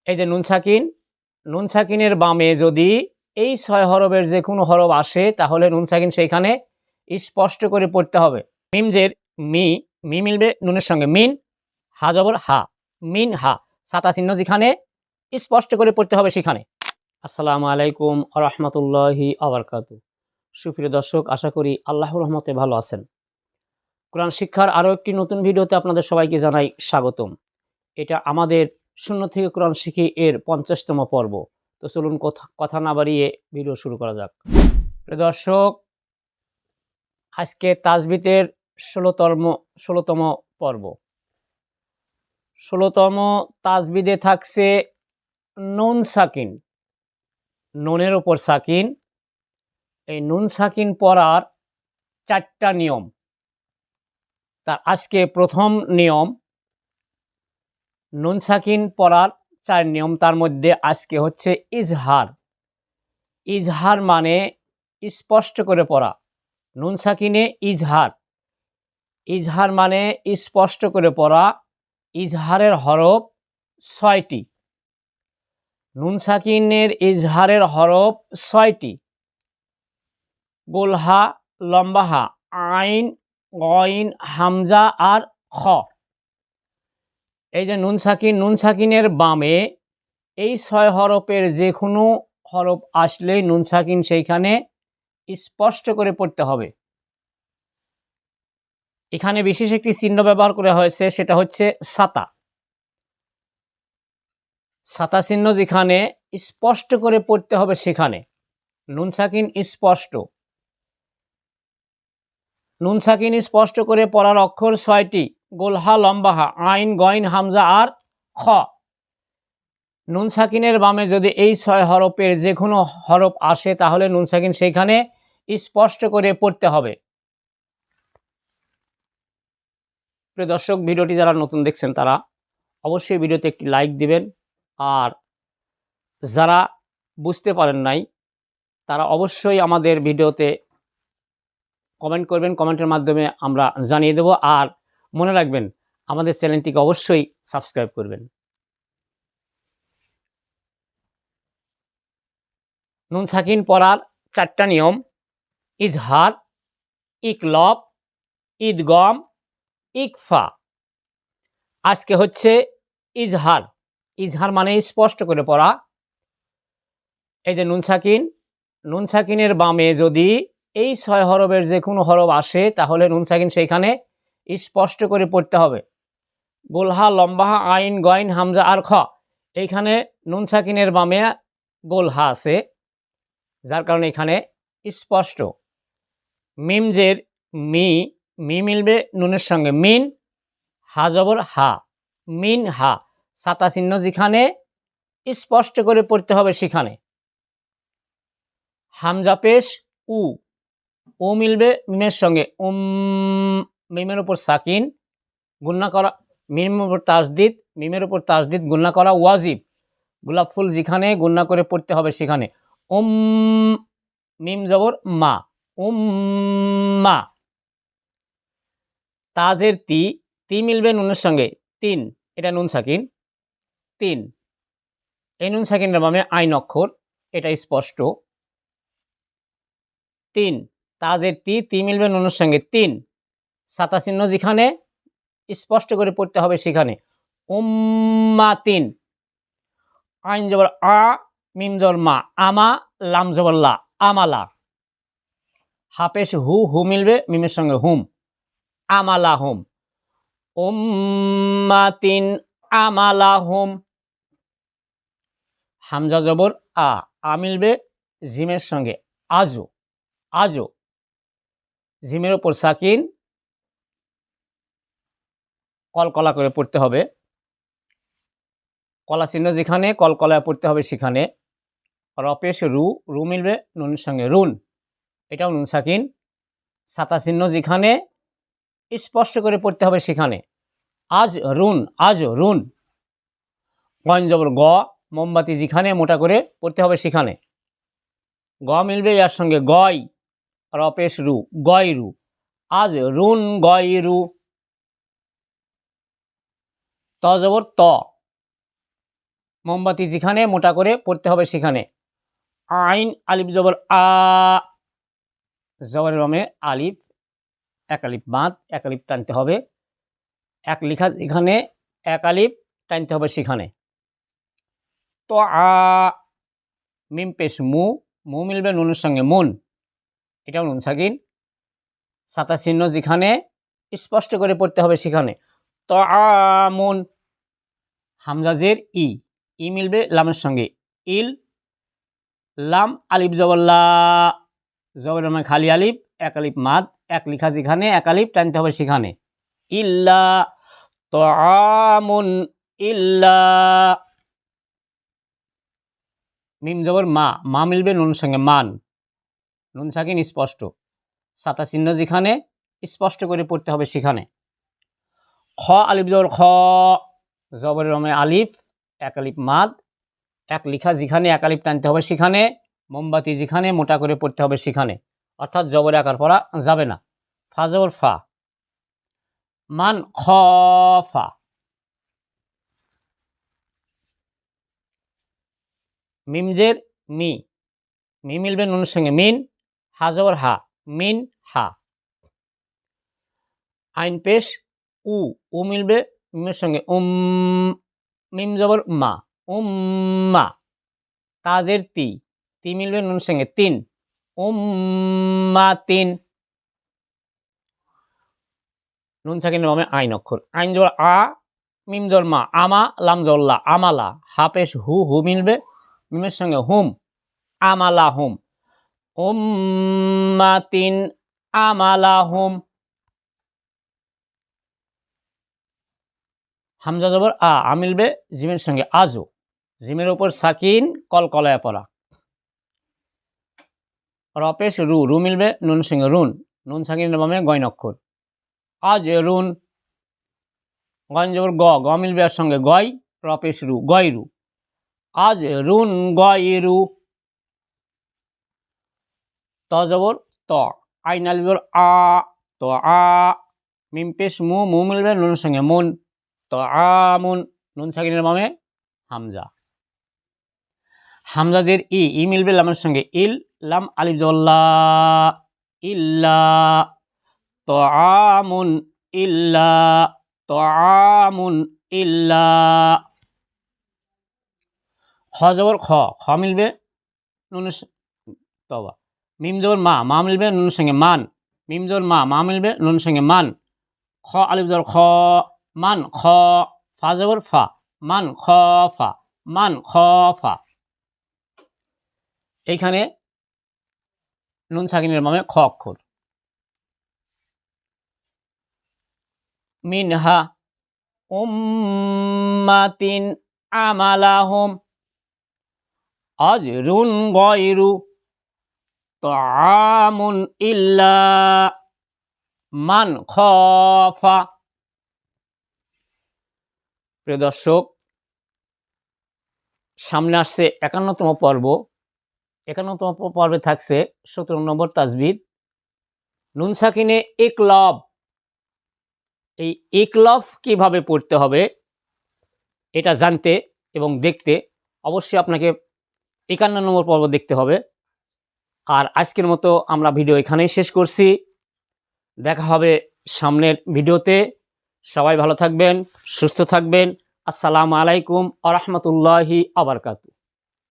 এই যে নুন সাকিনের বামে যদি এই ৬ হরফের যে কোনো হরফ আসে তাহলে নুন সাকিন সেইখানে স্পষ্ট করে পড়তে হবে। মিমজের মি মিলবে নুনের সঙ্গে মিন, হা জবর হা, মিন হা, সাতা চিহ্ন যেখানে স্পষ্ট করে পড়তে হবে সেখানে। আসসালামু আলাইকুম ওয়া রাহমাতুল্লাহি ওয়া বারাকাতুহু। সুপ্রিয় দর্শক, আশা করি আল্লাহর রহমতে ভালো আছেন। কোরআন শিক্ষার আরও একটি নতুন ভিডিওতে আপনাদের সবাইকে জানাই স্বাগতম। এটা আমাদের শূন্য থেকে কোরআন শিখি এর ৫০তম পর্ব। তো চলুন কথা না বাড়িয়ে ভিডিও শুরু করা যাক। প্রিয় দর্শক, আজকে তাজবিদের ১৬তম পর্ব। ১৬তম তাজবিদে থাকছে নুন সাকিন, নুনের ওপর সাকিন। এই নুন সাকিন পড়ার ৪টা নিয়ম। তার আজকে প্রথম নিয়ম, নুন সাকিন পড়ার ৪ নিয়ম। তার মধ্যে আজকে হচ্ছে ইজহার। ইজহার মানে স্পষ্ট করে পড়া। নুন সাকিনে ইজহার, ইজহার মানে স্পষ্ট করে পড়া। ইজহারের হরফ ৬টি। নুন সাকিনের ইজহারের হরফ ৬টি। গোলহা, লম্বাহা, আইন, গইন, হামজা আর খ। এই যে নুন সাকিনের বামে এই ৬ হরফের যে কোনো হরফ আসলেই নুন সাকিন সেইখানে স্পষ্ট করে পড়তে হবে। এখানে বিশেষ একটি চিহ্ন ব্যবহার করা হয়েছে, সেটা হচ্ছে সাতা। সাতা চিহ্ন যেখানে স্পষ্ট করে পড়তে হবে সেখানে নুন সাকিন স্পষ্ট। নুন সাকিন স্পষ্ট করে পড়ার অক্ষর ৬টি। গোলহা, লম্বাহা, আইন, গইন, হামজা আর খ। নুন সাকিনের বামে যদি এই ৬ হরফের যে কোনো হরফ আসে তাহলে নুন সাকিন সেইখানে স্পষ্ট করে পড়তে হবে। প্রিয় দর্শক, ভিডিওটি যারা নতুন দেখছেন তারা অবশ্যই ভিডিওতে একটি লাইক দিবেন। আর যারা বুঝতে পারেন নাই তারা অবশ্যই আমাদের ভিডিওতে কমেন্ট করবেন, কমেন্টের মাধ্যমে আমরা জানিয়ে দেব। আর মনে রাখবেন, আমাদের চ্যানেলটিকে অবশ্যই সাবস্ক্রাইব করবেন। নুন সাকিন পড়ার ৪টা নিয়ম: ইজহার, ইকলব, ঈদগম, ইকফা। আজকে হচ্ছে ইজহার। ইজহার মানে স্পষ্ট করে পড়া। এই যে নুন সাকিনের বামে যদি এই ৬ হরফের যে কোনো হরফ আসে তাহলে নুন সাকিন সেইখানে স্পষ্ট করে পড়তে হবে। গোলহা, লম্বাহা, আইন, গইন, হামজা আর খ। এইখানে নুন সাকিনের বামে গোলহা আছে, যার কারণে এখানে স্পষ্ট। মিমজের মি মিলবে নুনের সঙ্গে মিন, হা জবর হা, মিন হা, সাতা চিহ্ন যেখানে স্পষ্ট করে পড়তে হবে সেখানে। হামজা পেশ উ মিলবে মিমের সঙ্গে মিমের উপর সাকিন, গুন্না করা, মিমের উপর তাসদিদ, মিমের উপর তাসদিদ গুন্না করা ওয়াজিব। গোলাপ ফুল যেখানে গুন্না করে পড়তে হবে সেখানে। মিম জবর মা, মা। তাজের তি মিলবে নুনের সঙ্গে তিন, এটা নুন সাকিন, তিন। এই নুন সাকিনের বামে আইন অক্ষর, এটা স্পষ্ট। তিন, তাজের তি মিলবে নুনের সঙ্গে তিন, সাতা চিহ্ন যেখানে স্পষ্ট করে পড়তে হবে সেখানে। তিন। আইন জবর আ, মিম জবর মা, আমা, লাম জবর লা, আমালা। হাফেশ হু মিলবে মিমের সঙ্গে হুম, আমালা হুম। তিন, আমালা হুম। হামজা জবর আ মিলবে জিমের সঙ্গে আজো, আজো। জিমের ওপর সাকিন, কলকলা করে পড়তে হবে। কলা চিহ্ন যেখানে কলকলায় পড়তে হবে সেখানে। রপেশ রু মিলবে নুনের সঙ্গে রুন, এটাও নুন সাকিন। সাতা চিহ্ন যেখানে স্পষ্ট করে পড়তে হবে সেখানে। আজ রুন। গইন জবর গ, মোমবাতি যেখানে মোটা করে পড়তে হবে সেখানে। গ মিলবে এর সঙ্গে গয়, রপেশ গয় রু, আজ রুন গয় রু। ত জবর ত, মোমবাতি যেখানে মোটা করে পড়তে হবে সেখানে। আইন আলিফ জবর আ, জবরের রমে আলিফ, এক আলিফ বাদ, এক আলিফ টানতে হবে। এক লিখা এখানে এক আলিফ টানতে হবে সেখানে। তো আ, মিম পেশ মু, মু মিলবে নুনের সঙ্গে মুন, এটাও নুন সাকিন। সাতা চিহ্ন যেখানে স্পষ্ট করে পড়তে হবে সেখানে। তো আমুন, হামজাজের ই, ই মিলবে লামের সঙ্গে ইল, লাম আলিফ জবল্লা, জবরের মানে খালি আলিফ, এক আলিফ মাদ, এক লিখা যেখানে এক আলিফ টানতে হবে সেখানে। ইল্লা তো আমুন ইল্লা, মিম জবর মা, মা মিলবে নুনের সঙ্গে মান, নুন সাকিন স্পষ্ট। সাতা চিহ্ন যেখানে স্পষ্ট করে পড়তে হবে সেখানে। খ আলিফ জবর খ, জবরের রমে আলিফ, এক আলিফ মাদ, এক লিখা যেখানে এক আলিফ টানতে হবে সেখানে। মোমবাতি যেখানে মোটা করে পড়তে হবে সেখানে, অর্থাৎ জবরে আকার পড়া যাবে না। ফা জবর ফা, মান খ ফা। মিমজের মি, মি মিলবে নুনের সঙ্গে মিন, হা জবর হা, মিন হা। আইন পেশ উ, উ মিলবে মিমের সঙ্গে মিম জবর মা, উম্মা। তাজের তি, তি মিলবে নুনের সঙ্গে তিন, উম্মা তিন। নুন সাকিনের মামে আইন অক্ষর। আইন জবর আ, মিম জবর মা, আমা, লাম জল্লা, আমালা। হা পেশ হু, হু মিলবে মিমের সঙ্গে হুম, আমালা হুম, উম্মাতিন আমালা হুম। হামজা জবর আ, মিলবে জিমের সঙ্গে আজু, জিমের উপর সাকিন কলকলায় পড়া। রপেশ রু, রু মিলবে নুন সঙ্গে রুন, নুন সাকিনের মামে গয়ন অক্ষর। আজ রুন, গয়ন জবর গ, গ মিলবে এর সঙ্গে গয়, রপেশ রু, গয় রু। আজ রুন গয় রু। ত জবর ত, আইন আলিফ জবর আ, তো আ, মিম পেশ মু, মু মিলবে নুনের সঙ্গে মুন, তো আমুন, নুন সাকিনের মামে হামজা। হামজাদের ই, ই মিলবে লামের সঙ্গে ইল, লাম আলিফ জল্লা, ইল্লা তো আমুন ইল্লা, তো আমুন ইল্লা। খ জবর খ, খ মিলবে নুনের তবা, মিম জবর মা, মা মিলবে নুনের সঙ্গে মান, মিম জবর মা, মা মিলবে নুনের সঙ্গে মান। খ আলিফ জবর খ, মান খ। ফা জবর ফা, মান খ ফা, মান খ ফা। এইখানে নুন সাকিনের মামে খ অক্ষর। মিনহা উম্মাতিন আমালাহুম আজরুন গায়রু তাআমুন ইল্লা মান খাফা। প্রিয় দর্শক, সামনে আসছে ৫১তম পর্ব। ৫১তম পর্বে থাকছে ১৭ নম্বর তাজবিদ। নুন সাকিনে ইকলব, এই ইকলব কিভাবে পড়তে হবে এটা জানতে এবং দেখতে অবশ্যই আপনাকে ৫১ নম্বর পর্ব দেখতে হবে। আর আজকের মতো আমরা ভিডিও এখানেই শেষ করছি। দেখা হবে সামনের ভিডিওতে। সবাই ভালো থাকবেন, সুস্থ থাকবেন। আসসালামু আলাইকুম ওয়া রাহমাতুল্লাহি ওয়া বারাকাতুহু।